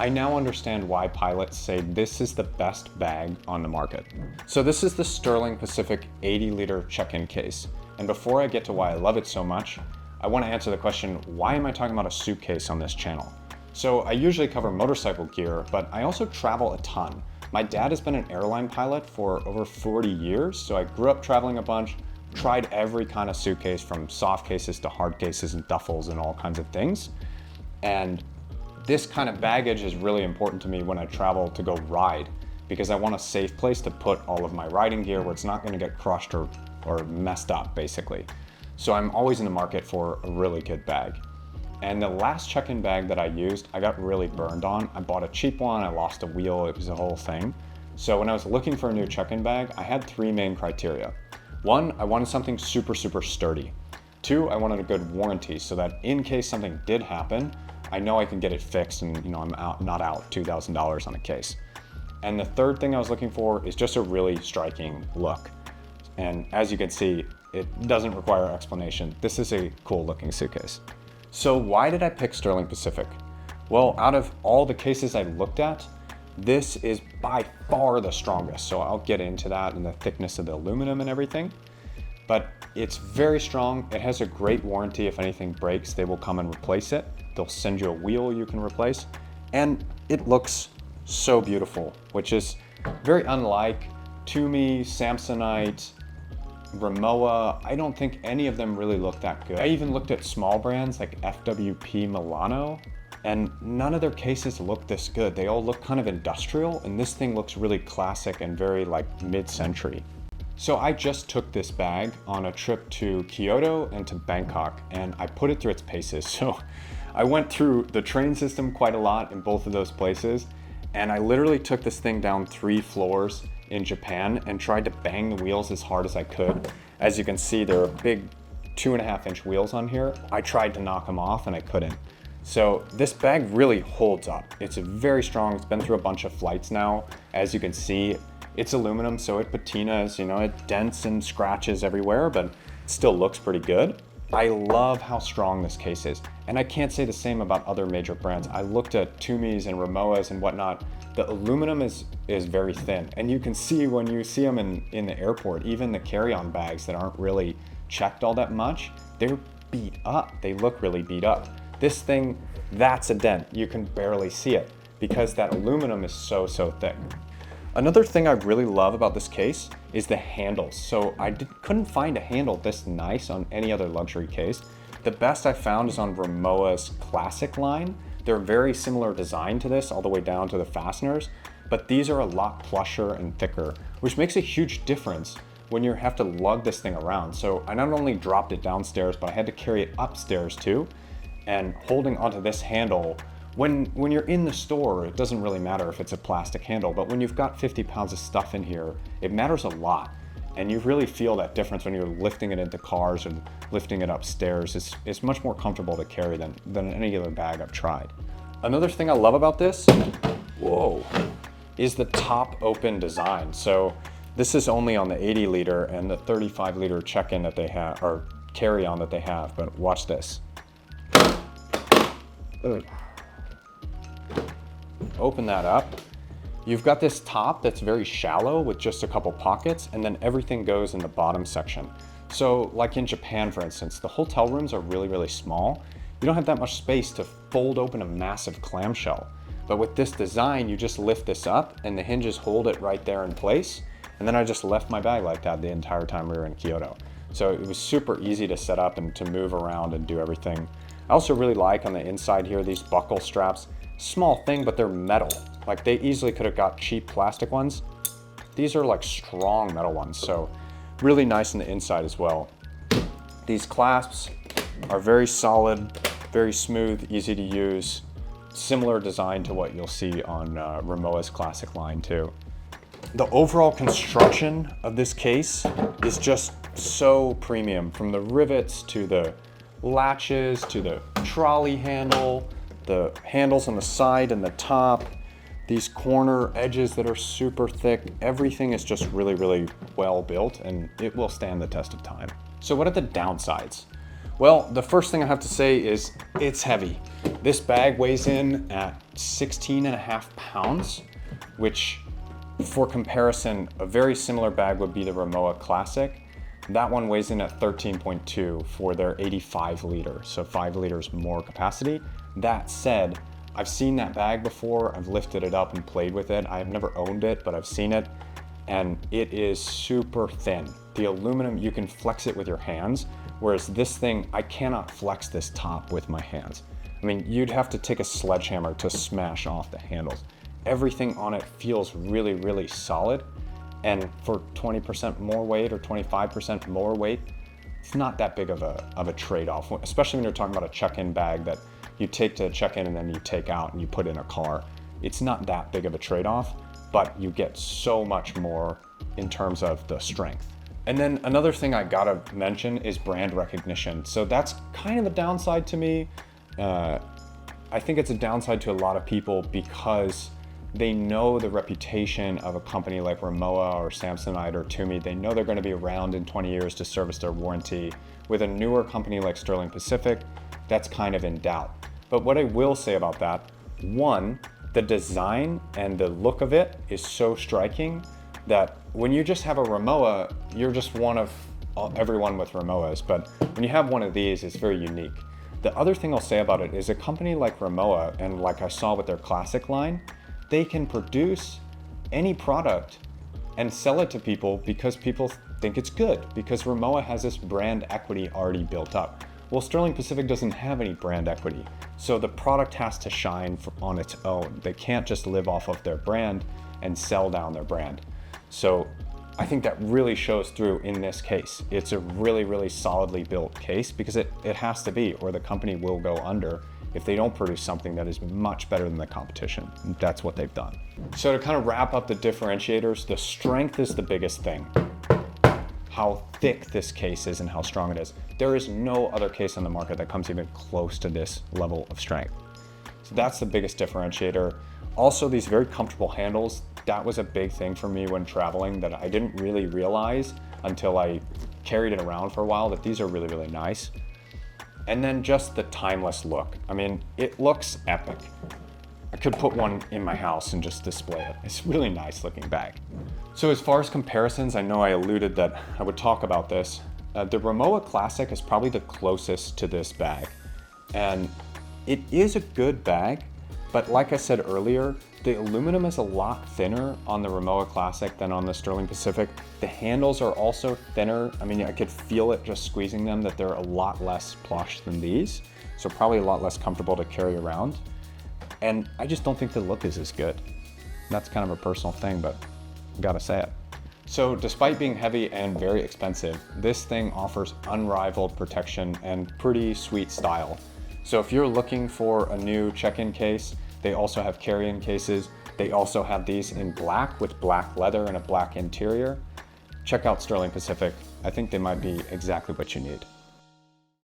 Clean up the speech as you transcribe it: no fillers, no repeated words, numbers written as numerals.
I now understand why pilots say this is the best bag on the market. So this is the Sterling Pacific 80-liter check-in case. And before I get to why I love it so much, I want to answer the question, why am I talking about a suitcase on this channel? So I usually cover motorcycle gear, but I also travel a ton. My dad has been an airline pilot for over 40 years, so I grew up traveling a bunch, tried every kind of suitcase from soft cases to hard cases and duffels and all kinds of things. And this kind of baggage is really important to me when I travel to go ride, because I want a safe place to put all of my riding gear where it's not going to get crushed or messed up, basically. So I'm always in the market for a really good bag. And the last check-in bag that I used, I got really burned on. I bought a cheap one, I lost a wheel, it was a whole thing. So when I was looking for a new check-in bag, I had three main criteria. One, I wanted something super sturdy. Two, I wanted a good warranty so that in case something did happen, I know I can get it fixed and I'm not out $2,000 on a case. And the third thing I was looking for is just a really striking look. And as you can see, it doesn't require explanation. This is a cool looking suitcase. So why did I pick Sterling Pacific? Well, out of all the cases I looked at, this is by far the strongest. So I'll get into that and the thickness of the aluminum and everything. But it's very strong. It has a great warranty. If anything breaks, they will come and replace it. They'll send you a wheel you can replace. And it looks so beautiful, which is very unlike Tumi, Samsonite, Rimowa. I don't think any of them really look that good. I even looked at small brands like FWP Milano, and none of their cases look this good. They all look kind of industrial, and this thing looks really classic and very like mid-century. So I just took this bag on a trip to Kyoto and to Bangkok, and I put it through its paces. So I went through the train system quite a lot in both of those places, and I literally took this thing down 3 floors in Japan and tried to bang the wheels as hard as I could. As you can see, there are big 2.5-inch wheels on here. I tried to knock them off and I couldn't. So this bag really holds up. It's very strong. It's been through a bunch of flights now. As you can see, it's aluminum, so it patinas, it dents and scratches everywhere, but it still looks pretty good. I love how strong this case is. And I can't say the same about other major brands. I looked at Tumis and Rimowas and whatnot. The aluminum is very thin. And you can see when you see them in the airport, even the carry-on bags that aren't really checked all that much, they're beat up. They look really beat up. This thing, that's a dent. You can barely see it because that aluminum is so thick. Another thing I really love about this case is the handles. So I couldn't find a handle this nice on any other luxury case. The best I found is on Rimowa's Classic line. They're very similar design to this, all the way down to the fasteners, but these are a lot plusher and thicker, which makes a huge difference when you have to lug this thing around. So I not only dropped it downstairs, but I had to carry it upstairs too. And holding onto this handle, when you're in the store, it doesn't really matter if it's a plastic handle, but when you've got 50 pounds of stuff in here, it matters a lot. And you really feel that difference when you're lifting it into cars and lifting it upstairs. It's much more comfortable to carry than any other bag I've tried. Another thing I love about this, is the top open design. So this is only on the 80-liter and the 35-liter check-in that they have, or carry-on that they have, but watch this. Open that up. You've got this top that's very shallow with just a couple pockets, and then everything goes in the bottom section. So like in Japan, for instance, the hotel rooms are really small. You don't have that much space to fold open a massive clamshell. But with this design, you just lift this up and the hinges hold it right there in place. And then I just left my bag like that the entire time we were in Kyoto. So it was super easy to set up and to move around and do everything. I also really like on the inside here, these buckle straps. Small thing, but they're metal. Like they easily could have got cheap plastic ones. These are like strong metal ones, so really nice on the inside as well. These clasps are very solid, very smooth, easy to use. Similar design to what you'll see on Rimowa's Classic line too. The overall construction of this case is just so premium, from the rivets to the latches to the trolley handle, the handles on the side and the top, these corner edges that are super thick. Everything is just really well built, and it will stand the test of time. So what are the downsides? Well, the first thing I have to say is it's heavy. This bag weighs in at 16.5 pounds, which for comparison, a very similar bag would be the Rimowa Classic. That one weighs in at 13.2 for their 85 liter, so 5 liters more capacity. That said, I've seen that bag before, I've lifted it up and played with it. I've never owned it, but I've seen it, and it is super thin. The aluminum, you can flex it with your hands, whereas this thing, I cannot flex this top with my hands. I mean, you'd have to take a sledgehammer to smash off the handles. Everything on it feels really, really solid. And for 20% more weight or 25% more weight, it's not that big of a trade-off, especially when you're talking about a check-in bag that you take to check in and then you take out and you put in a car. It's not that big of a trade-off, but you get so much more in terms of the strength. And then another thing I gotta mention is brand recognition. So that's kind of a downside to me. I think it's a downside to a lot of people because they know the reputation of a company like Rimowa or Samsonite or Tumi. They know they're going to be around in 20 years to service their warranty. With a newer company like Sterling Pacific, that's kind of in doubt. But what I will say about that, one, the design and the look of it is so striking that when you just have a Rimowa, you're just one of everyone with Rimowas. But when you have one of these, it's very unique. The other thing I'll say about it is a company like Rimowa, and like I saw with their Classic line, they can produce any product and sell it to people because people think it's good, because Rimowa has this brand equity already built up. Well, Sterling Pacific doesn't have any brand equity, so the product has to shine on its own. They can't just live off of their brand and sell down their brand. So I think that really shows through in this case. It's a really, really solidly built case because it has to be, or the company will go under if they don't produce something that is much better than the competition. That's what they've done. So to kind of wrap up the differentiators, the strength is the biggest thing. How thick this case is and how strong it is. There is no other case on the market that comes even close to this level of strength. So that's the biggest differentiator. Also, these very comfortable handles, that was a big thing for me when traveling that I didn't really realize until I carried it around for a while, that these are really, really nice. And then just the timeless look. I mean, it looks epic. I could put one in my house and just display it. It's a really nice looking bag. So as far as comparisons, I know I alluded that I would talk about this. The Rimowa Classic is probably the closest to this bag. And it is a good bag, but like I said earlier, the aluminum is a lot thinner on the Rimowa Classic than on the Sterling Pacific. The handles are also thinner. I mean, I could feel it just squeezing them, that they're a lot less plush than these. So probably a lot less comfortable to carry around. And I just don't think the look is as good. That's kind of a personal thing, but I gotta say it. So despite being heavy and very expensive, this thing offers unrivaled protection and pretty sweet style. So if you're looking for a new check-in case, they also have carry-in cases. They also have these in black with black leather and a black interior. Check out Sterling Pacific. I think they might be exactly what you need.